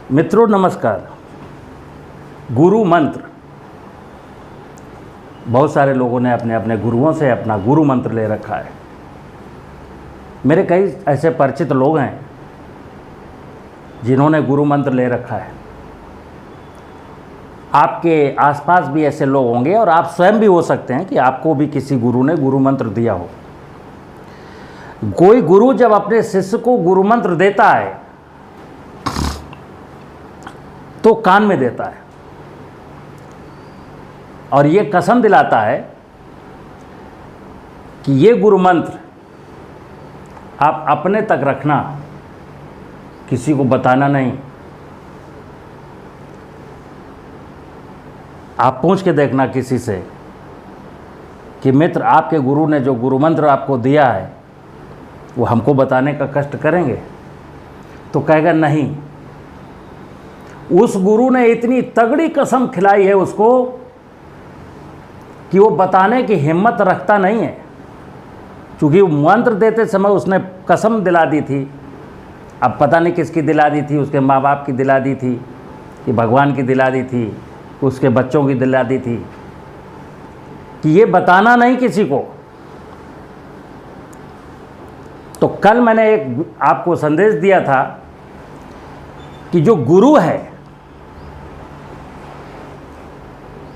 मित्रों नमस्कार। गुरु मंत्र, बहुत सारे लोगों ने अपने अपने गुरुओं से अपना गुरु मंत्र ले रखा है। मेरे कई ऐसे परिचित लोग हैं जिन्होंने गुरु मंत्र ले रखा है। आपके आसपास भी ऐसे लोग होंगे और आप स्वयं भी हो सकते हैं कि आपको भी किसी गुरु ने गुरु मंत्र दिया हो। कोई गुरु जब अपने शिष्य को गुरु मंत्र देता है तो कान में देता है और ये कसम दिलाता है कि ये गुरु मंत्र आप अपने तक रखना, किसी को बताना नहीं। आप पूछ के देखना किसी से कि मित्र, आपके गुरु ने जो गुरु मंत्र आपको दिया है वो हमको बताने का कष्ट करेंगे? तो कहेगा नहीं। उस गुरु ने इतनी तगड़ी कसम खिलाई है उसको कि वो बताने की हिम्मत रखता नहीं है, क्योंकि वो मंत्र देते समय उसने कसम दिला दी थी। अब पता नहीं किसकी दिला दी थी, उसके माँ बाप की दिला दी थी कि भगवान की दिला दी थी, उसके बच्चों की दिला दी थी कि ये बताना नहीं किसी को। तो कल मैंने एक आपको संदेश दिया था कि जो गुरु है,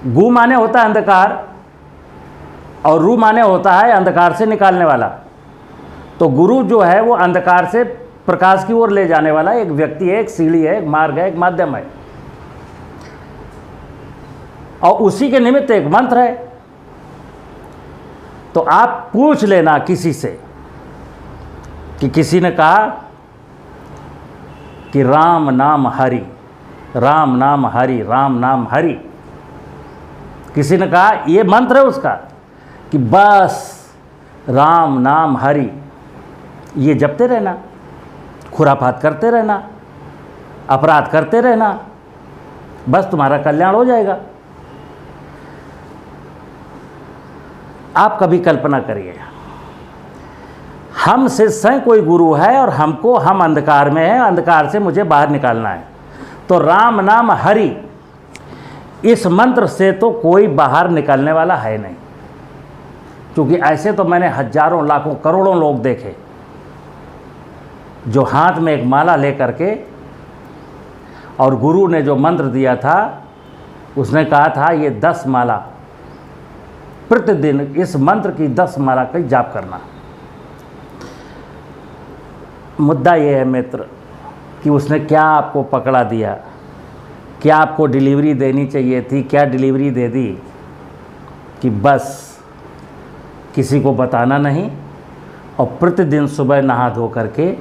गु माने होता है अंधकार और रू माने होता है अंधकार से निकालने वाला। तो गुरु जो है वो अंधकार से प्रकाश की ओर ले जाने वाला एक व्यक्ति है, एक सीढ़ी है, एक मार्ग है, एक माध्यम है, और उसी के निमित्त एक मंत्र है। तो आप पूछ लेना किसी से कि किसी ने कहा कि राम नाम हरि, राम नाम हरि, राम नाम हरि। किसी ने कहा, ये मंत्र है उसका कि बस राम नाम हरि ये जपते रहना, खुराफात करते रहना, अपराध करते रहना, बस तुम्हारा कल्याण हो जाएगा। आप कभी कल्पना करिए, हम शिष्य हैं, कोई गुरु है और हम अंधकार में हैं, अंधकार से मुझे बाहर निकालना है। तो राम नाम हरि इस मंत्र से तो कोई बाहर निकलने वाला है नहीं, क्योंकि ऐसे तो मैंने हजारों लाखों करोड़ों लोग देखे जो हाथ में एक माला लेकर के, और गुरु ने जो मंत्र दिया था उसने कहा था ये 10 माला प्रतिदिन, इस मंत्र की 10 माला का जाप करना। मुद्दा ये है मित्र कि उसने क्या आपको पकड़ा दिया, क्या आपको डिलीवरी देनी चाहिए थी, क्या डिलीवरी दे दी कि बस किसी को बताना नहीं और प्रतिदिन सुबह नहा धो करके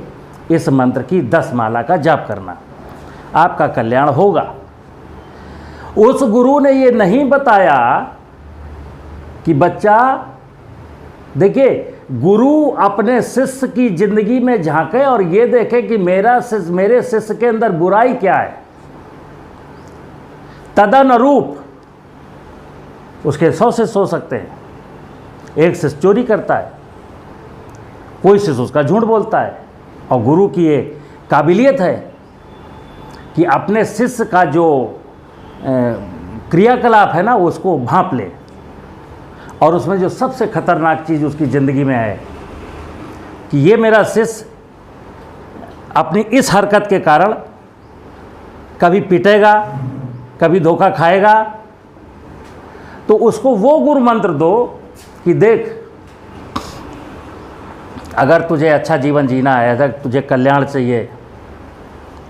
इस मंत्र की 10 माला का जाप करना, आपका कल्याण होगा। उस गुरु ने ये नहीं बताया कि बच्चा देखिए, गुरु अपने शिष्य की जिंदगी में झांके और ये देखे कि मेरे शिष्य के अंदर बुराई क्या है, तदनुरूप उसके 100 शिष्य हो सकते हैं। एक शिष्य चोरी करता है, कोई शिष्य उसका झूठ बोलता है, और गुरु की ये काबिलियत है कि अपने शिष्य का जो क्रियाकलाप है ना उसको भांप ले, और उसमें जो सबसे खतरनाक चीज़ उसकी ज़िंदगी में है कि ये मेरा शिष्य अपनी इस हरकत के कारण कभी पिटेगा, कभी धोखा खाएगा, तो उसको वो गुरु मंत्र दो कि देख, अगर तुझे अच्छा जीवन जीना है, अगर तुझे कल्याण चाहिए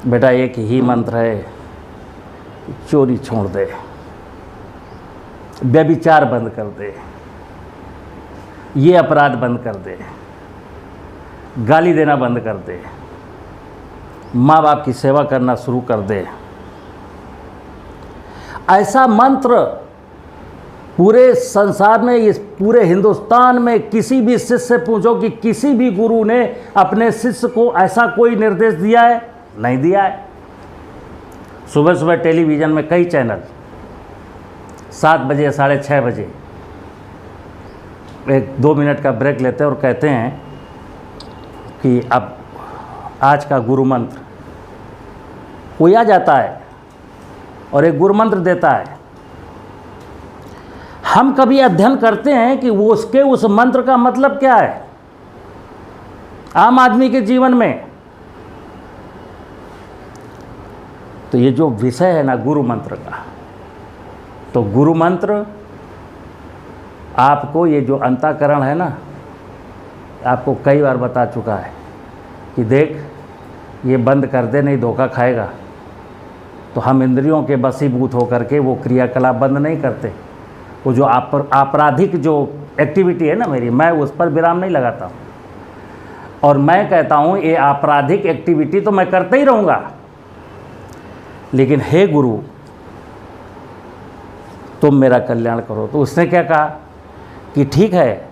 बेटा, एक ही मंत्र है, चोरी छोड़ दे, व्यभिचार बंद कर दे, ये अपराध बंद कर दे, गाली देना बंद कर दे, माँ बाप की सेवा करना शुरू कर दे। ऐसा मंत्र पूरे संसार में, इस पूरे हिंदुस्तान में किसी भी शिष्य से पूछो कि किसी भी गुरु ने अपने शिष्य को ऐसा कोई निर्देश दिया है? नहीं दिया है। सुबह सुबह टेलीविज़न में कई चैनल 7 बजे 6:30 बजे एक 2 मिनट का ब्रेक लेते हैं और कहते हैं कि अब आज का गुरु मंत्र कोई आ जाता है और एक गुरु मंत्र देता है। हम कभी अध्ययन करते हैं कि वो उसके उस मंत्र का मतलब क्या है आम आदमी के जीवन में? तो ये जो विषय है ना गुरु मंत्र का, तो गुरु मंत्र आपको ये जो अंतःकरण है ना, आपको कई बार बता चुका है कि देख ये बंद कर दे नहीं धोखा खाएगा। तो हम इंद्रियों के वशीभूत होकर के वो क्रियाकलाप बंद नहीं करते। वो जो आपराधिक जो एक्टिविटी है ना मेरी, मैं उस पर विराम नहीं लगाता हूँ। और मैं कहता हूँ ये आपराधिक एक्टिविटी तो मैं करता ही रहूँगा, लेकिन हे गुरु तुम मेरा कल्याण करो। तो उसने क्या कहा कि ठीक है,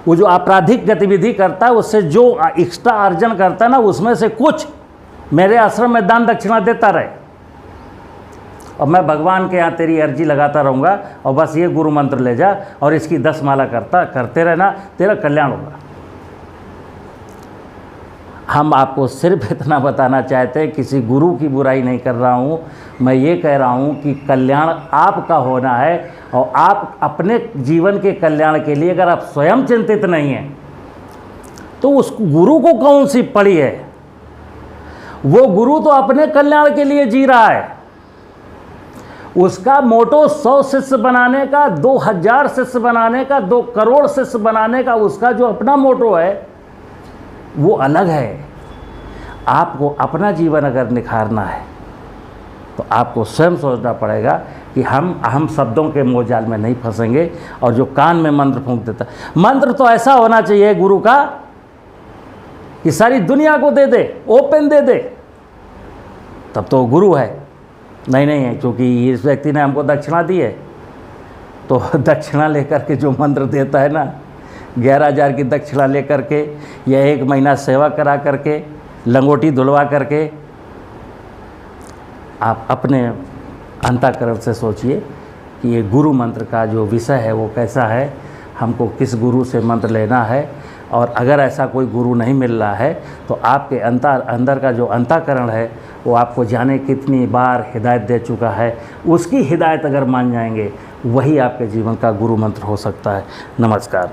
वो जो आपराधिक गतिविधि करता है उससे जो एक्स्ट्रा अर्जन करता है ना, उसमें से कुछ मेरे आश्रम में दान दक्षिणा देता रहे, और मैं भगवान के यहाँ तेरी अर्जी लगाता रहूँगा, और बस ये गुरु मंत्र ले जा और इसकी 10 माला करते रहना, तेरा कल्याण होगा। हम आपको सिर्फ इतना बताना चाहते हैं, किसी गुरु की बुराई नहीं कर रहा हूँ, मैं ये कह रहा हूँ कि कल्याण आपका होना है, और आप अपने जीवन के कल्याण के लिए अगर आप स्वयं चिंतित नहीं हैं तो उस गुरु को कौन सी पड़ी है? वो गुरु तो अपने कल्याण के लिए जी रहा है। उसका मोटो 100 शिष्य बनाने का, 2000 शिष्य बनाने का, 2 करोड़ शिष्य बनाने का, उसका जो अपना मोटो है वो अलग है। आपको अपना जीवन अगर निखारना है तो आपको स्वयं सोचना पड़ेगा कि हम शब्दों के मोहजाल में नहीं फंसेंगे। और जो कान में मंत्र फूंक देता, मंत्र तो ऐसा होना चाहिए गुरु का कि सारी दुनिया को दे दे, ओपन दे दे, तब तो गुरु है। नहीं है, क्योंकि इस व्यक्ति ने हमको दक्षिणा दी है, तो दक्षिणा लेकर के जो मंत्र देता है ना, 11,000 की दक्षिणा लेकर के या 1 महीना सेवा करा करके, लंगोटी धुलवा करके, आप अपने अंतःकरण से सोचिए कि ये गुरु मंत्र का जो विषय है वो कैसा है, हमको किस गुरु से मंत्र लेना है। और अगर ऐसा कोई गुरु नहीं मिल रहा है तो आपके अंदर का जो अंतःकरण है वो आपको जाने कितनी बार हिदायत दे चुका है, उसकी हिदायत अगर मान जाएंगे, वही आपके जीवन का गुरु मंत्र हो सकता है। नमस्कार।